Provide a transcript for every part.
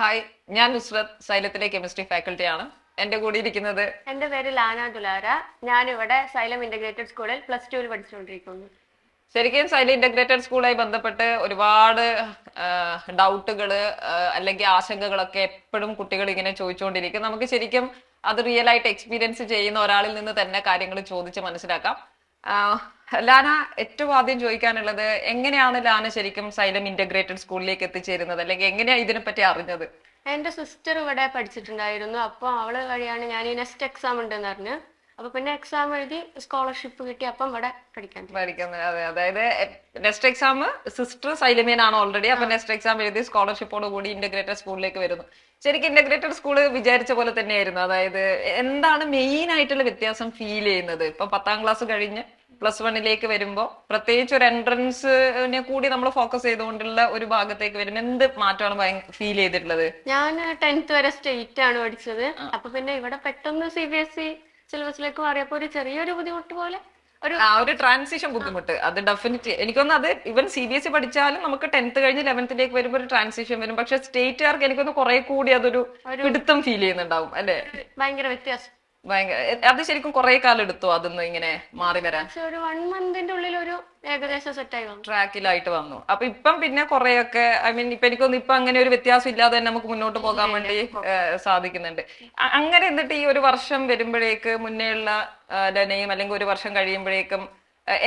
Hi, ഞാൻ Nusrat സൈലത്തിലെ chemistry faculty ആണ്. എന്റെ കൂടെ ഇരിക്കുന്നത് എന്റെ പേര് ലാന ദുലാര. ഞാനിവിടെ സൈലം ഇന്റഗ്രേറ്റഡ് സ്കൂളിൽ +2 പഠിച്ചുകൊണ്ടിരിക്കുന്നു. ശരിക്കും സൈലം ഇന്റഗ്രേറ്റഡ് സ്കൂളായി ബന്ധപ്പെട്ട് ഒരുപാട് ഡൗട്ടുകള് അല്ലെങ്കിൽ ആശങ്കകളൊക്കെ എപ്പോഴും കുട്ടികൾ ഇങ്ങനെ ചോദിച്ചുകൊണ്ടിരിക്കും. നമുക്ക് ശരിക്കും അത് റിയൽ ആയിട്ട് എക്സ്പീരിയൻസ് ചെയ്യുന്ന ഒരാളിൽ നിന്ന് തന്നെ കാര്യങ്ങൾ ചോദിച്ച് മനസ്സിലാക്കാം. ലാന, ഏറ്റവും ആദ്യം ചോദിക്കാനുള്ളത്, എങ്ങനെയാണ് ലാന ശരിക്കും സൈലം ഇന്റഗ്രേറ്റഡ് സ്കൂളിലേക്ക് എത്തിച്ചേരുന്നത്, അല്ലെങ്കിൽ എങ്ങനെയാണ് ഇതിനെപ്പറ്റി അറിഞ്ഞത്? എന്റെ സിസ്റ്റർ ഇവിടെ പഠിച്ചിട്ടുണ്ടായിരുന്നു. അപ്പോൾ അവള് വഴിയാണ് ഞാൻ ഈ നെക്സ്റ്റ് എക്സാം ഉണ്ടെന്ന് അറിഞ്ഞ്. അപ്പൊ പിന്നെ എക്സാം എഴുതി സ്കോളർഷിപ്പ് കിട്ടി. അപ്പം ഇവിടെ പഠിക്കുന്നത്. അതെ, അതായത് നെക്സ്റ്റ് എക്സാം സിസ്റ്റർ സൈലമിയനാണ് ഓൾറെഡി. അപ്പൊ നെക്സ്റ്റ് എക്സാം എഴുതി സ്കോളർഷിപ്പോട് കൂടി ഇന്റഗ്രേറ്റഡ് സ്കൂളിലേക്ക് വരുന്നു. ശരിക്കും ഇന്റഗ്രേറ്റഡ് സ്കൂള് വിചാരിച്ച പോലെ തന്നെയായിരുന്നു? അതായത് എന്താണ് മെയിൻ ആയിട്ടുള്ള വ്യത്യാസം ഫീൽ ചെയ്യുന്നത്? ഇപ്പൊ 10ാം ക്ലാസ് കഴിഞ്ഞ് +1ലേക്ക് വരുമ്പോ പ്രത്യേകിച്ച് ഒരു എൻട്രൻസിനെ കൂടി നമ്മൾ ഫോക്കസ് ചെയ്തുകൊണ്ടുള്ള ഒരു ഭാഗത്തേക്ക് വരുമ്പോൾ എന്ത് മാറ്റമാണ് ഫീൽ ചെയ്തിട്ടുള്ളത്? ഞാൻ 10th വരെ സ്റ്റേറ്റ് ആണ് പഠിച്ചത്. അപ്പൊ പിന്നെ ഇവിടെ പെട്ടെന്ന് CBSE സിലബസിലേക്ക് മാറിയപ്പോ ഒരു ചെറിയൊരു ബുദ്ധിമുട്ട് പോലെ ഒരു ട്രാൻസിഷൻ ബുദ്ധിമുട്ട്. അത് ഡെഫിനറ്റ് എനിക്കൊന്ന്, അത് ഇവൻ CBSE പഠിച്ചാലും നമുക്ക് 10th കഴിഞ്ഞ് 11ലേക്ക് വരുമ്പോൾ ഒരു ട്രാൻസിഷൻ വരും. പക്ഷെ സ്റ്റേറ്റുകാർക്ക് എനിക്കൊന്ന് കുറെ കൂടി അതൊരു പിടുത്തം ഫീൽ ചെയ്യുന്നുണ്ടാവും അല്ലെ? ഭയങ്കര വ്യത്യാസം. അത് ശരിക്കും കുറെ കാലം എടുത്തു അതൊന്ന് ഇങ്ങനെ മാറി വരാൻ? ഒരു 1 മന്തിന്റെ ഉള്ളിൽ ഒരു ഏകദേശം സെറ്റായി വന്നു, ട്രാക്കിലായിട്ട് വന്നു. അപ്പൊ ഇപ്പം പിന്നെ കുറെയൊക്കെ ഇപ്പൊ എനിക്കൊന്നും ഇപ്പൊ അങ്ങനെ ഒരു വ്യത്യാസം ഇല്ലാതെ തന്നെ നമുക്ക് മുന്നോട്ട് പോകാൻ വേണ്ടി സാധിക്കുന്നുണ്ട്. അങ്ങനെ എന്നിട്ട് ഈ ഒരു വർഷം വരുമ്പോഴേക്ക് മുന്നേയുള്ള ലനയും അല്ലെങ്കിൽ ഒരു വർഷം കഴിയുമ്പോഴേക്കും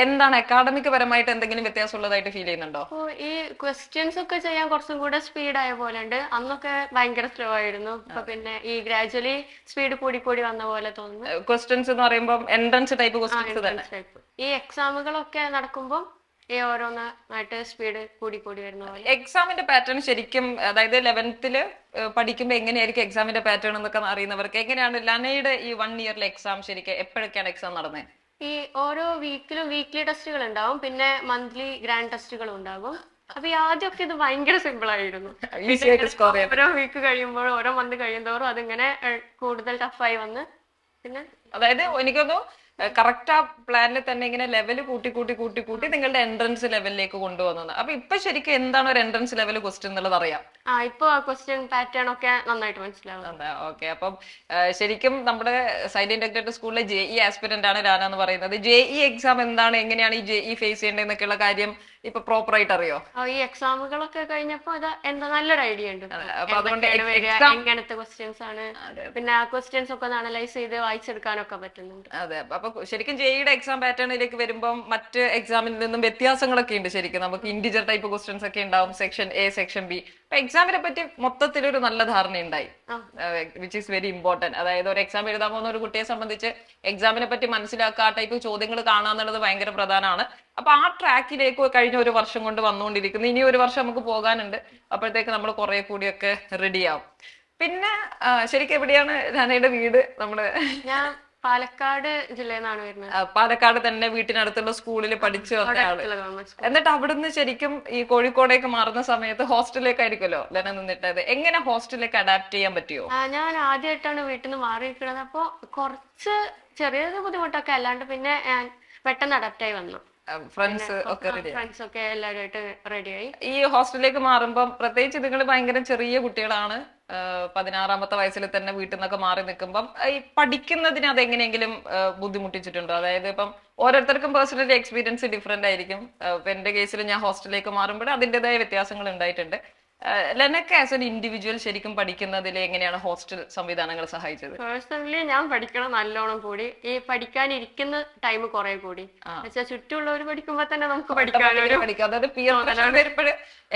എന്താണ് അക്കാഡമിക് പരമായിട്ട് എന്തെങ്കിലും വ്യത്യാസം ഉള്ളതായിട്ട് ഫീൽ ചെയ്യുന്നുണ്ടോ? ഈ ക്വസ്റ്റ്യൻസ് ഒക്കെ ചെയ്യാൻ കുറച്ചും കൂടെ സ്പീഡ് ആയ പോലെ ഉണ്ട്. അന്നൊക്കെ ഭയങ്കര സ്ലോ ആയിരുന്നു. ഇപ്പൊ പിന്നെ ഈ ഗ്രാജുവലി സ്പീഡ് കൂടി കൂടി വന്ന പോലെ തോന്നുന്നു. ക്വസ്റ്റ്യൻസ് എന്ന് പറയുമ്പോൾ എൻട്രൻസ് ടൈപ്പ് ക്വസ്റ്റ്യൻസ് തന്നെ. ഈ എക്സാമുകളൊക്കെ നടക്കുമ്പോൾ ഈ ഓരോന്നായിട്ട് സ്പീഡ് കൂടി കൂടി വരുന്ന പോലെ. എക്സാമിന്റെ പാറ്റേൺ ശരിക്കും, അതായത് 11th പഠിക്കുമ്പോൾ എങ്ങനെയായിരിക്കും എക്സാമിന്റെ പാറ്റേൺ എന്നൊക്കെ അറിയുന്നവർക്ക് എങ്ങനെയാണ് ലനയുടെ ഈ 1 ഇയറിലെ എക്സാം ശരിക്കും എപ്പോഴൊക്കെയാണ് എക്സാം നടന്നത്? ഈ ഓരോ വീക്കിലും വീക്ക്ലി ടെസ്റ്റുകൾ ഉണ്ടാവും, പിന്നെ മന്ത്ലി ഗ്രാൻഡ് ടെസ്റ്റുകളും ഉണ്ടാകും. അപ്പൊ ഈ ആദ്യമൊക്കെ ഇത് ഭയങ്കര സിമ്പിൾ ആയിരുന്നു. ഓരോ വീക്ക് കഴിയുമ്പോഴും ഓരോ മന്ത് കഴിയുമ്പോഴും അതിങ്ങനെ കൂടുതൽ ടഫായി വന്ന് പിന്നെ അതായത് എനിക്കൊന്നു കറക്റ്റ് ആ പ്ലാനിൽ തന്നെ ഇങ്ങനെ ലെവൽ കൂട്ടി കൂട്ടി കൂട്ടി കൂട്ടി നിങ്ങളുടെ എൻട്രൻസ് ലെവലിലേക്ക് കൊണ്ടുവന്നത്. അപ്പൊ ഇപ്പൊ ശരിക്കും എന്താണ് ഒരു എൻട്രൻസ് ലെവൽ ക്വസ്റ്റ്യൻ എന്നുള്ളത് അറിയാം? ഇപ്പൊ ക്വസ്റ്റ്യൻ പാറ്റേൺ ഒക്കെ നന്നായിട്ട് മനസ്സിലാവും. ഓക്കെ. അപ്പം ശരിക്കും നമ്മുടെ സൈലം ഇന്റഗ്രേറ്റഡ് സ്കൂളിലെ JEE ആസ്പിരന്റ് ആണ് ലാന എന്ന് പറയുന്നത്. JEE എക്സാം എന്താണ്, എങ്ങനെയാണ് ഈ JEE ഫേസ് ചെയ്യേണ്ടതെന്നൊക്കെയുള്ള കാര്യം ഇപ്പൊ പ്രോപ്പർ ആയിട്ട് അറിയോ? ഈ എക്സാമുകളൊക്കെ കഴിഞ്ഞപ്പോ എന്താ നല്ലൊരു ഐഡിയ ഉണ്ട്. അപ്പൊ അതുകൊണ്ട് എങ്ങനത്തെ ക്വസ്റ്റ്യൻസ് ആണ്, പിന്നെ ആ ക്വസ്റ്റ്യൻസ് ഒക്കെ അനലൈസ് ചെയ്ത് വായിച്ചെടുക്കാനൊക്കെ പറ്റുന്നുണ്ട്. അതെ. അപ്പൊ ശരിക്കും JEEയുടെ എക്സാം പാറ്റേണിലേക്ക് വരുമ്പോൾ മറ്റ് എക്സാമിൽ നിന്നും വ്യത്യാസങ്ങളൊക്കെ ഉണ്ട്. ശരിക്കും നമുക്ക് ഇന്റിജർ ടൈപ്പ് ക്വസ്റ്റ്യൻസ് ഒക്കെ ഉണ്ടാവും, സെക്ഷൻ A, സെക്ഷൻ B. അപ്പൊ എക്സാമിനെ പറ്റി മൊത്തത്തിലൊരു നല്ല ധാരണ ഉണ്ടായി, വിച്ച് ഈസ് വെരി ഇമ്പോർട്ടന്റ്. അതായത് ഒരു എക്സാം എഴുതാൻ പോകുന്ന ഒരു കുട്ടിയെ സംബന്ധിച്ച് എക്സാമിനെ പറ്റി മനസ്സിലാക്കുക, ആ ടൈപ്പ് ചോദ്യങ്ങൾ കാണാന്നുള്ളത് ഭയങ്കര പ്രധാനമാണ്. അപ്പൊ ആ ട്രാക്കിലേക്ക് കഴിഞ്ഞ ഒരു വർഷം കൊണ്ട് വന്നുകൊണ്ടിരിക്കുന്നു. ഇനി ഒരു വർഷം നമുക്ക് പോകാനുണ്ട്. അപ്പോഴത്തേക്ക് നമ്മൾ കുറെ കൂടിയൊക്കെ റെഡി ആവും. പിന്നെ ശരിക്കും എവിടെയാണ് ലാനയുടെ വീട്? ഞാൻ പാലക്കാട് ജില്ലയിൽ നിന്നാണ് വരുന്നത്. പാലക്കാട് തന്നെ വീട്ടിനടുത്തുള്ള സ്കൂളിൽ പഠിച്ചു വന്ന ആള്. എന്നിട്ട് അവിടുന്ന് ശരിക്കും ഈ കോഴിക്കോടേക്ക് മാറുന്ന സമയത്ത് ഹോസ്റ്റലിലേക്കായിരിക്കുമല്ലോ ലെന നിന്നിട്ടത്. എങ്ങനെ ഹോസ്റ്റലിലേക്ക് അഡാപ്റ്റ് ചെയ്യാൻ പറ്റിയോ? ഞാൻ ആദ്യമായിട്ടാണ് വീട്ടിൽ നിന്ന് മാറിയിരിക്കുന്നത്. അപ്പൊ കുറച്ച് ചെറിയൊരു ബുദ്ധിമുട്ടൊക്കെ അല്ലാണ്ട് പിന്നെ ഞാൻ പെട്ടെന്ന് അഡാപ്റ്റ് ആയി വന്നു. ഫ്രണ്ട്സ് ഒക്കെ എല്ലാവരുമായിട്ട് റെഡിയായി. ഈ ഹോസ്റ്റലിലേക്ക് മാറുമ്പോൾ പ്രത്യേകിച്ച് നിങ്ങൾ ഭയങ്കര ചെറിയ കുട്ടികളാണ്. 16ാമത്തെ വയസ്സിൽ തന്നെ വീട്ടിൽ നിന്നൊക്കെ മാറി നിൽക്കുമ്പം ഈ പഠിക്കുന്നതിന് അതെങ്ങനെയെങ്കിലും ബുദ്ധിമുട്ടിച്ചിട്ടുണ്ടോ? അതായത് ഇപ്പം ഓരോരുത്തർക്കും പേഴ്സണലി എക്സ്പീരിയൻസ് ഡിഫറെന്റ് ആയിരിക്കും. ഇപ്പൊ എന്റെ കേസിൽ ഞാൻ ഹോസ്റ്റലിലേക്ക് മാറുമ്പോൾ അതിൻ്റെതായ വ്യത്യാസങ്ങൾ ഉണ്ടായിട്ടുണ്ട്. ലെനക്ക് ആസ് എൻ ഇൻഡിവിജ്വൽ ശരിക്കും പഠിക്കുന്നതിൽ എങ്ങനെയാണ് ഹോസ്റ്റൽ സംവിധാനങ്ങൾ സഹായിച്ചത്? പേഴ്സണലി ഞാൻ പഠിക്കണം നല്ലോണം കൂടി. ഈ പഠിക്കാനിരിക്കുന്ന ടൈം കുറെ കൂടി. ചുറ്റുമുള്ളവർ പഠിക്കുമ്പോ തന്നെ നമുക്ക് പഠിക്കാം. അതായത് വരുമ്പോൾ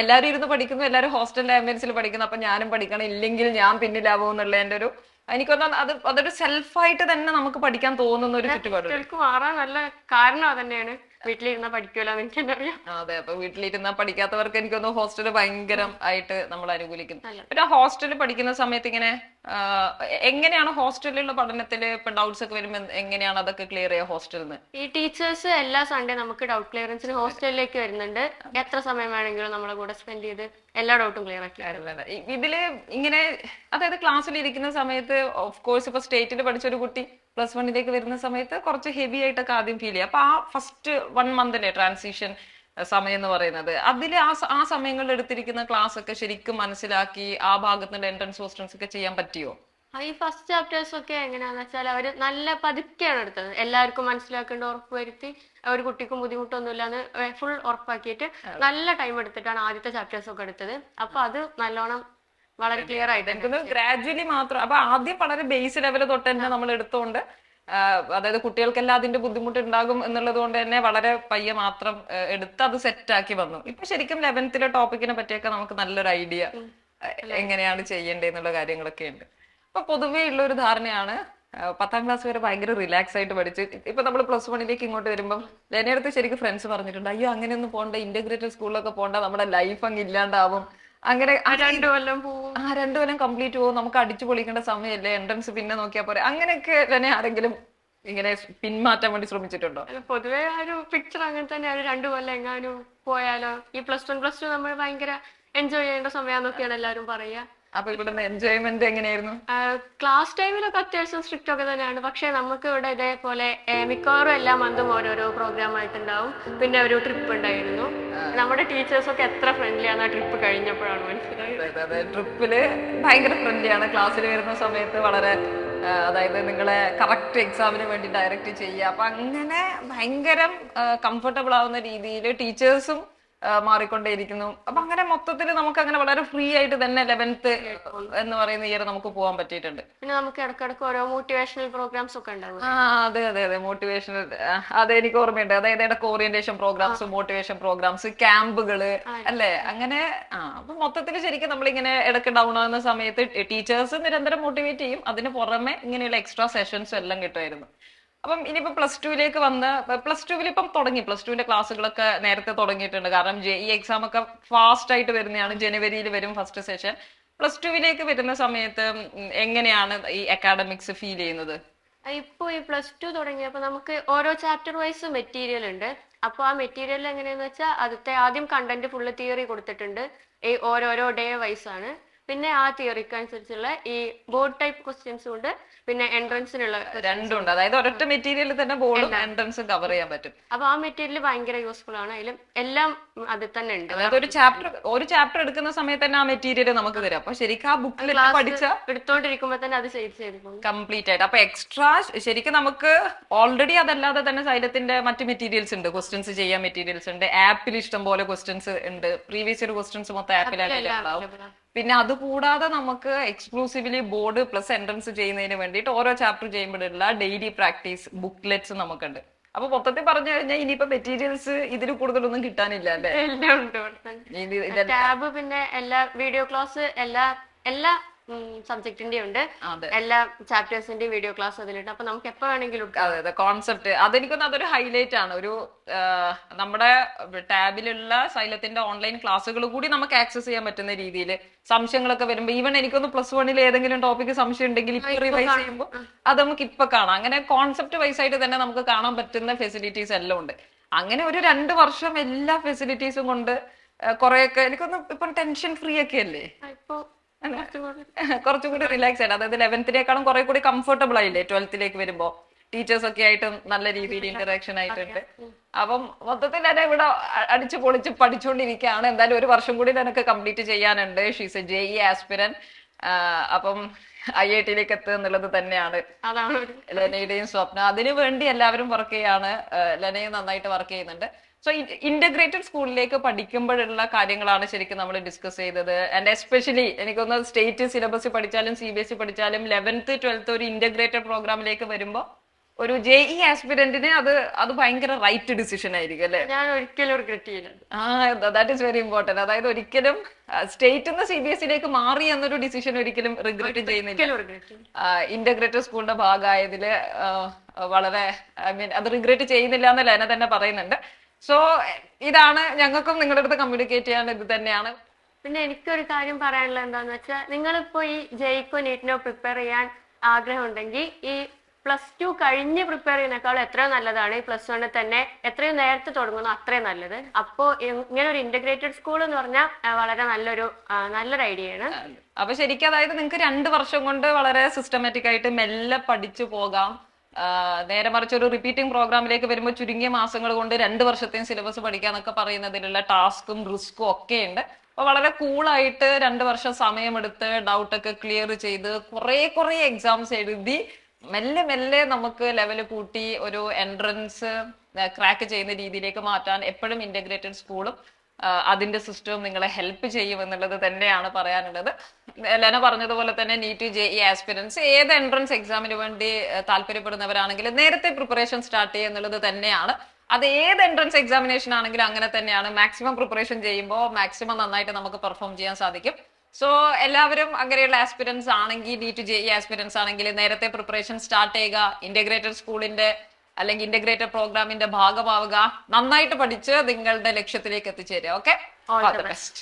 എല്ലാവരും ഇരുന്ന് പഠിക്കുന്നു, എല്ലാവരും ഹോസ്റ്റൽ ആംബിയൻസിൽ പഠിക്കുന്നു. അപ്പൊ ഞാനും പഠിക്കണം, ഇല്ലെങ്കിൽ ഞാൻ പിന്നിലാവും എന്നുള്ള എന്റെ ഒരു, എനിക്കൊന്നും അതൊരു സെൽഫായിട്ട് തന്നെ നമുക്ക് പഠിക്കാൻ തോന്നുന്ന ഒരു ചുറ്റുപാട്. മാറാൻ നല്ല കാരണം അതന്നെയാണ്. വീട്ടിലിരുന്നാ പഠിക്കുമല്ലോ എന്ന് എനിക്ക് അറിയാം. അതെ. അപ്പൊ വീട്ടിലിരുന്നാ പഠിക്കാത്തവർക്ക് എനിക്കൊന്ന് ഹോസ്റ്റല് ഭയങ്കരം ആയിട്ട് നമ്മൾ അനുകൂലിക്കുന്നു. പിന്നെ ഹോസ്റ്റലിൽ പഠിക്കുന്ന സമയത്ത് ഇങ്ങനെ എങ്ങനെയാണ് ഹോസ്റ്റലിലുള്ള പഠനത്തില് ഇപ്പൊ ഡൗട്ട്സ് ഒക്കെ വരുമ്പോൾ എങ്ങനെയാണ് അതൊക്കെ ക്ലിയർ ചെയ്യുക ഹോസ്റ്റലിൽ നിന്ന്? ഈ ടീച്ചേഴ്സ് എല്ലാ സൺഡേ നമുക്ക് ഡൗട്ട് ക്ലിയറൻസിന് ഹോസ്റ്റലിലേക്ക് വരുന്നുണ്ട്. എത്ര സമയം വേണമെങ്കിലും നമ്മളെ കൂടെ സ്പെൻഡ് ചെയ്ത് എല്ലാ ഡൗട്ടും ക്ലിയർ ആക്കി. ഇതില് ഇങ്ങനെ, അതായത് ക്ലാസ്സിൽ ഇരിക്കുന്ന സമയത്ത് ഓഫ് കോഴ്സ് ഇപ്പൊ സ്റ്റേറ്റിൽ പഠിച്ച ഒരു കുട്ടി +1ലേക്ക് വരുന്ന സമയത്ത് കുറച്ച് ഹെവി ആയിട്ടൊക്കെ ആദ്യം ഫീൽ ചെയ്യും. അപ്പൊ ആ ഫസ്റ്റ് 1 മന്തിലെ ട്രാൻസിഷൻ സമയം എന്ന് പറയുന്നത്. അതിൽ ആ സമയങ്ങളിൽ എടുത്തിരിക്കുന്ന ക്ലാസ് ഒക്കെ ശരിക്കും മനസ്സിലാക്കി ആ ഭാഗത്തിന്റെ എൻട്രൻസ് ക്വസ്റ്റ്യൻസ് ഒക്കെ ചെയ്യാൻ പറ്റിയോ? ഈ ഫസ്റ്റ് ചാപ്റ്റേഴ്സ് ഒക്കെ എങ്ങനെയാന്ന് വെച്ചാൽ അവര് നല്ല പതുക്കെയാണ് എടുത്തത്. എല്ലാവർക്കും മനസ്സിലാക്കേണ്ട ഉറപ്പ് വരുത്തി, ഒരു കുട്ടിക്കും ബുദ്ധിമുട്ടൊന്നും ഇല്ലാന്ന് ഫുൾ ഉറപ്പാക്കിയിട്ട് നല്ല ടൈം എടുത്തിട്ടാണ് ആദ്യത്തെ ചാപ്റ്റേഴ്സ് ഒക്കെ എടുത്തത്. അപ്പൊ അത് നല്ലോണം വളരെ ക്ലിയർ ആയിട്ട് എനിക്കൊന്ന് ഗ്രാജുവലി മാത്രം, അപ്പൊ ആദ്യം വളരെ ബേസ് ലെവൽ തൊട്ട് തന്നെ നമ്മൾ എടുത്തോണ്ട്, അതായത് കുട്ടികൾക്കെല്ലാം അതിന്റെ ബുദ്ധിമുട്ട് ഉണ്ടാകും എന്നുള്ളത് കൊണ്ട് തന്നെ വളരെ പയ്യെ മാത്രം എടുത്ത് അത് സെറ്റ് ആക്കി വന്നു. ഇപ്പൊ ശരിക്കും 11th ടോപ്പിക്കിനെ പറ്റിയൊക്കെ നമുക്ക് നല്ലൊരു ഐഡിയ എങ്ങനെയാണ് ചെയ്യേണ്ടതെന്നുള്ള കാര്യങ്ങളൊക്കെ ഉണ്ട്. അപ്പൊ പൊതുവേ ഉള്ള ഒരു ധാരണയാണ് 10th ക്ലാസ് വരെ ഭയങ്കര റിലാക്സ് ആയിട്ട് പഠിച്ച് ഇപ്പൊ നമ്മൾ +1 ഇങ്ങോട്ട് വരുമ്പോൾ ലെനയടുത്ത് ശരിക്കും ഫ്രണ്ട്സ് പറഞ്ഞിട്ടുണ്ട്, അയ്യോ അങ്ങനെയൊന്നും പോണ്ട, ഇന്റഗ്രേറ്റഡ് സ്കൂളിലൊക്കെ പോണ്ട, നമ്മുടെ ലൈഫ് അങ്ങ് ഇല്ലാണ്ടാവും, അങ്ങനെ 2 കൊല്ലം പോവും, 2 കൊല്ലം കംപ്ലീറ്റ് പോകും, നമുക്ക് അടിച്ചു പൊളിക്കേണ്ട സമയമല്ലേ, എൻട്രൻസ് പിന്നെ നോക്കിയാൽ പോരെ, അങ്ങനെയൊക്കെ തന്നെ ആരെങ്കിലും ഇങ്ങനെ പിന്മാറ്റാൻ വേണ്ടി ശ്രമിച്ചിട്ടുണ്ടോ? പൊതുവേ ആ ഒരു പിക്ചർ അങ്ങനെ തന്നെ. 2 കൊല്ലം എങ്ങാനും പോയാലോ, ഈ +1 +2 നമ്മൾ ഭയങ്കര എൻജോയ് ചെയ്യേണ്ട സമയാന്നൊക്കെയാണ് എല്ലാവരും പറയുക. അപ്പൊ ഇവിടുന്ന് എൻജോയ്മെന്റ് എങ്ങനെയായിരുന്നു? ക്ലാസ് ടൈമിലൊക്കെ അത്യാവശ്യം സ്ട്രിക്റ്റ് ഒക്കെ തന്നെയാണ്. പക്ഷെ നമുക്ക് ഇവിടെ ഇതേപോലെ മിക്കവാറും എല്ലാ മന്തും ഓരോരോ പ്രോഗ്രാം ആയിട്ടുണ്ടാവും. പിന്നെ ഒരു ട്രിപ്പ് ഉണ്ടായിരുന്നു. നമ്മുടെ ടീച്ചേഴ്സ് ഒക്കെ എത്ര ഫ്രണ്ട്ലി ആണ് ആ ട്രിപ്പ് കഴിഞ്ഞപ്പോഴാണ് മനസ്സിലായത്. ട്രിപ്പില് ഭയങ്കര ഫ്രണ്ട്ലി ആണ്. ക്ലാസ്സിൽ വരുന്ന സമയത്ത് വളരെ അതായത് നിങ്ങളെ കറക്റ്റ് എക്സാമിന് വേണ്ടി ഡയറക്റ്റ് ചെയ്യുക. അപ്പൊ അങ്ങനെ ഭയങ്കര കംഫർട്ടബിൾ ആവുന്ന രീതിയിൽ ടീച്ചേഴ്സും മാറിക്കൊണ്ടേയിരിക്കുന്നു. അപ്പൊ അങ്ങനെ മൊത്തത്തിൽ നമുക്ക് അങ്ങനെ വളരെ ഫ്രീ ആയിട്ട് തന്നെ 11th എന്ന് പറയുന്ന ഇയർ നമുക്ക് പോകാൻ പറ്റിയിട്ടുണ്ട്. പിന്നെ നമുക്ക് ഇടക്കിടക്ക് ഓരോ മോട്ടിവേഷണൽ പ്രോഗ്രാംസ് ഒക്കെ ഉണ്ടാവും. അതെ അതെ അതെ, മോട്ടിവേഷണൽ, അതെ എനിക്ക് ഓർമ്മയുണ്ട്. അതായത് ഇടയ്ക്ക് ഓറിയന്റേഷൻ പ്രോഗ്രാംസ്, മോട്ടിവേഷൻ പ്രോഗ്രാംസ്, ക്യാമ്പുകള് അല്ലേ, അങ്ങനെ. അപ്പൊ മൊത്തത്തിൽ ശരിക്കും നമ്മളിങ്ങനെ ഇടയ്ക്ക് ഡൗൺ ആകുന്ന സമയത്ത് ടീച്ചേഴ്സ് നിരന്തരം മോട്ടിവേറ്റ് ചെയ്യും. അതിന് പുറമെ ഇങ്ങനെയുള്ള എക്സ്ട്രാ സെഷൻസും എല്ലാം കിട്ടുമായിരുന്നു. അപ്പം ഇനിയിപ്പോ +2 വന്ന് +2 ഇപ്പം തുടങ്ങി, +2 ക്ലാസ്സുകളൊക്കെ നേരത്തെ തുടങ്ങിയിട്ടുണ്ട്. കാരണം JEE എക്സാം ഒക്കെ ഫാസ്റ്റ് ആയിട്ട് വരുന്നതാണ്. ജനുവരിയിൽ വരും ഫസ്റ്റ് സെഷൻ. +2 വരുന്ന സമയത്ത് എങ്ങനെയാണ് ഈ അക്കാഡമിക്സ് ഫീൽ ചെയ്യുന്നത്? ഇപ്പൊ ഈ +2 തുടങ്ങിയപ്പോ നമുക്ക് ഓരോ ചാപ്റ്റർ വൈസ് മെറ്റീരിയൽ ഉണ്ട്. അപ്പൊ ആ മെറ്റീരിയൽ എങ്ങനെയാന്ന് വെച്ചാൽ ആദ്യം കണ്ടന്റ് ഫുള്ള് തിയറി കൊടുത്തിട്ടുണ്ട്. ഈ ഓരോരോ ഡേ വൈസ് ആണ്. പിന്നെ ആ തിയറിക്ക് അനുസരിച്ചുള്ള ഈ ബോർഡ് ടൈപ്പ് ക്വസ്റ്റ്യൻസും ഉണ്ട്. പിന്നെ എൻട്രൻസിനുള്ള രണ്ടുണ്ട്. അതായത് ഒരൊറ്റ മെറ്റീരിയൽ തന്നെ ബോർഡും എൻട്രൻസും കവർ ചെയ്യാൻ പറ്റും. അപ്പൊ ആ മെറ്റീരിയൽ ഭയങ്കര യൂസ്ഫുൾ ആണ്. അതിലും എല്ലാം അതിൽ തന്നെ ഉണ്ട്. അതായത് ഒരു ചാപ്റ്റർ എടുക്കുന്ന സമയത്ത് തന്നെ ആ മെറ്റീരിയൽ നമുക്ക് തരാം. അപ്പൊ ശരിക്കും ആ ബുക്കിൽ പഠിച്ച എടുത്തോണ്ടിരിക്കുമ്പോ തന്നെ അത് ചെയ്ത് കംപ്ലീറ്റ് ആയിട്ട്. അപ്പൊ എക്സ്ട്രാ ശരിക്കും നമുക്ക് ഓൾറെഡി അതല്ലാതെ തന്നെ സൈലത്തിന്റെ മറ്റ് മെറ്റീരിയൽസ് ഉണ്ട്, ക്വസ്റ്റ്യൻസ് ചെയ്യാൻ മെറ്റീരിയൽസ് ഉണ്ട്. ആപ്പിൽ ഇഷ്ടം പോലെ ക്വസ്റ്റ്യൻസ് ഉണ്ട്. പ്രീവിയസ് ഇയർ ക്വസ്റ്റ്യൻസ് മൊത്തം ആപ്പിലായിട്ട് ഉണ്ടാവും. പിന്നെ അത് കൂടാതെ നമുക്ക് എക്സ്ക്ലൂസീവ്ലി ബോർഡ് പ്ലസ് എൻട്രൻസ് ചെയ്യുന്നതിന് വേണ്ടിയിട്ട് ഓരോ ചാപ്റ്റർ ചെയ്യുമ്പോഴുള്ള ഡെയിലി പ്രാക്ടീസ് ബുക്ക്ലെറ്റ്സ് നമുക്കുണ്ട്. അപ്പൊ മൊത്തത്തിൽ പറഞ്ഞു കഴിഞ്ഞാൽ ഇനിയിപ്പോ മെറ്റീരിയൽസ് ഇതിൽ കൂടുതലൊന്നും കിട്ടാനില്ല അല്ലേ? എല്ലാം ഉണ്ട്. ടാബ്, പിന്നെ എല്ലാ വീഡിയോ ക്ലാസ്, എല്ലാ സബ്ജക്റ്റിന്റെ ഉണ്ട്. എല്ലാ ചാപ്റ്റേഴ്സിന്റെ വീഡിയോ ക്ലാസ് അതിലുണ്ട്. അപ്പൊ നമുക്ക് എപ്പോ വേണമെങ്കിലും. അതെ, കോൺസെപ്റ്റ് അതെനിക്കൊന്ന് അതൊരു ഹൈലൈറ്റ് ആണ്. ഒരു നമ്മുടെ ടാബിലുള്ള സൈലത്തിന്റെ ഓൺലൈൻ ക്ലാസ്സുകൾ കൂടി നമുക്ക് ആക്സസ് ചെയ്യാൻ പറ്റുന്ന രീതിയിൽ സംശയങ്ങളൊക്കെ വരുമ്പോൾ, ഈവൻ എനിക്കൊന്ന് +1 ഏതെങ്കിലും ടോപ്പിക്ക് സംശയം ഉണ്ടെങ്കിൽ ഇപ്പൊ റിവൈസ് ചെയ്യുമ്പോൾ അത് നമുക്ക് ഇപ്പൊ കാണാം. അങ്ങനെ കോൺസെപ്റ്റ് വൈസ് ആയിട്ട് തന്നെ നമുക്ക് കാണാൻ പറ്റുന്ന ഫെസിലിറ്റീസ് എല്ലാം ഉണ്ട്. അങ്ങനെ ഒരു 2 വർഷം എല്ലാ ഫെസിലിറ്റീസും കൊണ്ട് കുറെയൊക്കെ എനിക്കൊന്ന് ഇപ്പം ടെൻഷൻ ഫ്രീ ഒക്കെ അല്ലേ, കുറച്ചുകൂടി റിലാക്സ് ആയിട്ട്. അതായത് 11th കുറെ കൂടി കംഫർട്ടബിൾ ആയില്ലേ 12th വരുമ്പോ? ടീച്ചേഴ്സ് ഒക്കെ ആയിട്ടും നല്ല രീതിയിൽ ഇന്ററാക്ഷൻ ആയിട്ടുണ്ട്. അപ്പം മൊത്തത്തിൽ തന്നെ ഇവിടെ അടിച്ചു പൊളിച്ച് പഠിച്ചുകൊണ്ടിരിക്കുകയാണ്. എന്തായാലും 1 വർഷം കൂടി എനിക്ക് കംപ്ലീറ്റ് ചെയ്യാനുണ്ട്. She's A JEE aspirant. അപ്പം IIT എത്തുക എന്നുള്ളത് തന്നെയാണ് ലെനയുടെയും സ്വപ്നം. അതിനു വേണ്ടി എല്ലാവരും വർക്ക് ചെയ്യാണ്. ലെനയും നന്നായിട്ട് വർക്ക് ചെയ്യുന്നുണ്ട്. സോ ഇന്റഗ്രേറ്റഡ് സ്കൂളിലേക്ക് പഠിക്കുമ്പോഴുള്ള കാര്യങ്ങളാണ് ശരിക്കും നമ്മൾ ഡിസ്കസ് ചെയ്തത്. ആൻഡ് എസ്പെഷ്യലി എനിക്കൊന്ന് സ്റ്റേറ്റ് സിലബസ് പഠിച്ചാലും CBSE പഠിച്ചാലും 11th 12th ഒരു ഇന്റഗ്രേറ്റഡ് പ്രോഗ്രാമിലേക്ക് വരുമ്പോൾ ഒരു JEE ആസ്പിരന്റിന് അത് ഭയങ്കര റൈറ്റ് ഡിസിഷൻ ആയിരിക്കും അല്ലെ? ഞാൻ ഒരിക്കലും റിഗ്രറ്റ് ചെയ്യില്ല. That is very important. അതായത് ഒരിക്കലും സ്റ്റേറ്റ് നിന്ന് CBSE മാറി എന്നൊരു ഡിസിഷൻ ഒരിക്കലും റിഗ്രറ്റ് ചെയ്യുന്നില്ല. ഇന്റഗ്രേറ്റഡ് സ്കൂളിന്റെ ഭാഗമായതില് വളരെ അത് റിഗ്രറ്റ് ചെയ്യുന്നില്ല എന്ന് ലെന തന്നെ പറയുന്നുണ്ട്. സോ ഇതാണ് ഞങ്ങൾക്കും നിങ്ങളുടെ അടുത്ത് കമ്മ്യൂണിക്കേറ്റ് ചെയ്യാൻ ഇത് തന്നെയാണ്. പിന്നെ എനിക്കൊരു കാര്യം പറയാനുള്ളത് എന്താന്ന് വെച്ചാൽ, നിങ്ങളിപ്പോ ഈ JEEക്കോ NEETനോ പ്രിപ്പയർ ചെയ്യാൻ ആഗ്രഹം ഉണ്ടെങ്കിൽ ഈ +2 കഴിഞ്ഞ് പ്രിപ്പയർ ചെയ്യുന്നേക്കാൾ എത്രയോ നല്ലതാണ് ഈ +1 തന്നെ എത്രയും നേരത്തെ തുടങ്ങുന്നു അത്രയും നല്ലത്. അപ്പോ ഇങ്ങനെ ഒരു ഇന്റഗ്രേറ്റഡ് സ്കൂൾ എന്ന് പറഞ്ഞാൽ വളരെ നല്ലൊരു ഐഡിയ ആണ്. അപ്പൊ ശരിക്കും അതായത് നിങ്ങൾക്ക് 2 വർഷം കൊണ്ട് വളരെ സിസ്റ്റമാറ്റിക് ആയിട്ട് മെല്ലെ പഠിച്ചു പോകാം. നേരെ മറിച്ച് ഒരു റിപ്പീറ്റിംഗ് പ്രോഗ്രാമിലേക്ക് വരുമ്പോൾ ചുരുങ്ങിയ മാസങ്ങൾ കൊണ്ട് 2 വർഷത്തെയും സിലബസ് പഠിക്കാന്നൊക്കെ പറയുന്നതിലുള്ള ടാസ്കും റിസ്കും ഒക്കെ ഉണ്ട്. അപ്പൊ വളരെ കൂളായിട്ട് 2 വർഷം സമയമെടുത്ത് ഡൗട്ടൊക്കെ ക്ലിയർ ചെയ്ത് കുറെ എക്സാംസ് എഴുതി മെല്ലെ മെല്ലെ നമുക്ക് ലെവൽ കൂട്ടി ഒരു എൻട്രൻസ് ക്രാക്ക് ചെയ്യുന്ന രീതിയിലേക്ക് മാറ്റാൻ എപ്പോഴും ഇന്റഗ്രേറ്റഡ് സ്കൂളും അതിന്റെ സിസ്റ്റവും നിങ്ങളെ ഹെൽപ്പ് ചെയ്യും എന്നുള്ളത് തന്നെയാണ് പറയാനുള്ളത്. ലെന പറഞ്ഞതുപോലെ തന്നെ നീറ്റ് JEE ആസ്പിരൻസ് ഏത് എൻട്രൻസ് എക്സാമിന് വേണ്ടി താല്പര്യപ്പെടുന്നവരാണെങ്കിൽ നേരത്തെ പ്രിപ്പറേഷൻ സ്റ്റാർട്ട് ചെയ്യുക എന്നുള്ളത് തന്നെയാണ്. അത് ഏത് എൻട്രൻസ് എക്സാമിനേഷൻ ആണെങ്കിലും അങ്ങനെ തന്നെയാണ്. മാക്സിമം പ്രിപ്പറേഷൻ ചെയ്യുമ്പോൾ മാക്സിമം നന്നായിട്ട് നമുക്ക് പെർഫോം ചെയ്യാൻ സാധിക്കും. സോ എല്ലാവരും അങ്ങനെയുള്ള ആസ്പിരൻസ് ആണെങ്കിൽ നീറ്റ് JEE ആസ്പിരൻസ് ആണെങ്കിൽ നേരത്തെ പ്രിപ്പറേഷൻ സ്റ്റാർട്ട് ചെയ്യുക, ഇന്റഗ്രേറ്റഡ് സ്കൂളിന്റെ അല്ലെങ്കിൽ ഇന്റഗ്രേറ്റഡ് പ്രോഗ്രാമിന്റെ ഭാഗമാവുക, നന്നായിട്ട് പഠിച്ച് നിങ്ങളുടെ ലക്ഷ്യത്തിലേക്ക് എത്തിച്ചേരുക. Okay, all the best.